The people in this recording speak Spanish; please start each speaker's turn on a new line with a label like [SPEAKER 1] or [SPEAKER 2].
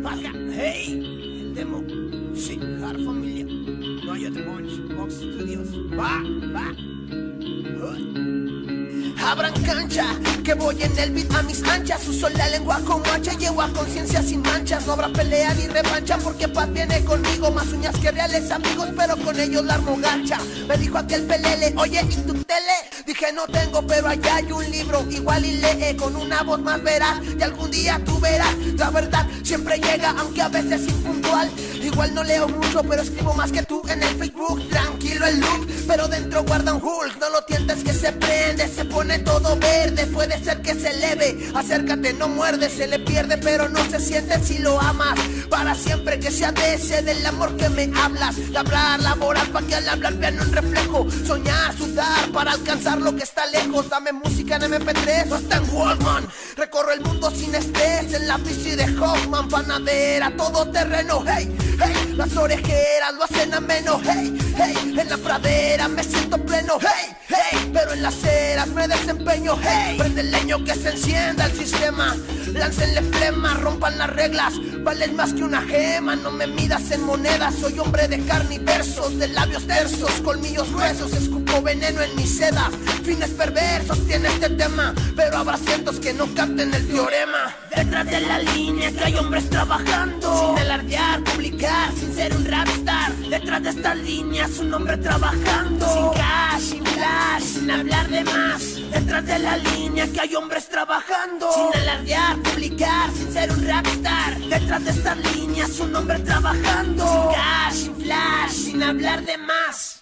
[SPEAKER 1] Paga, hey, el demo, sí, Hard Familia, no hay otro Box Studios, va. Abran cancha, que voy en el beat a mis anchas. Uso la lengua como hacha, llevo a conciencia sin manchas. No habrá pelea ni revancha porque paz viene conmigo. Más uñas que reales amigos, pero con ellos la armo gancha. Me dijo aquel pelele, oye, ¿y tu tele? Dije no tengo, pero allá hay un libro. Igual y lee con una voz más veraz. Y algún día tú verás, la verdad siempre llega, aunque a veces impuntual. Igual no leo mucho, pero escribo más que tú en el Facebook. Tranquilo el look, pero dentro guarda un Hulk. No lo tientes que se prende, se pone todo verde. Puede ser que se eleve, acércate, no muerde. Se le pierde, pero no se siente si lo amas. Para siempre que sea de ese, del amor que me hablas. De hablar, laborar, pa' que al hablar vean un reflejo. Soñar, sudar, para alcanzar lo que está lejos. Dame música en MP3 o hasta en Walkman. Recorro el mundo sin estrés, en la bici de Hoffman. Panadera, todo terreno, hey, hey. Las orejeras lo hacen ameno, hey, hey. En la pradera me siento pleno, hey, hey. Pero en las eras me desempeño, hey. Prende el leño que se encienda el sistema. Láncenle flema, rompan las reglas. Vales más que una gema, no me midas en monedas. Soy hombre de carne y versos, de labios tersos, colmillos gruesos. Escupo veneno en mi seda. Fines perversos tiene este tema, pero habrá cientos que no capten el teorema. Detrás de la línea que hay hombres trabajando, sin alardear, publicar, sin ser un rapstar. Detrás de estas líneas un hombre trabajando, sin cash, sin flash, sin hablar de más. Detrás de la línea que hay hombres trabajando, sin alardear, publicar, sin ser un rapstar. Detrás de estas líneas un hombre trabajando, sin cash, sin flash, sin hablar de más.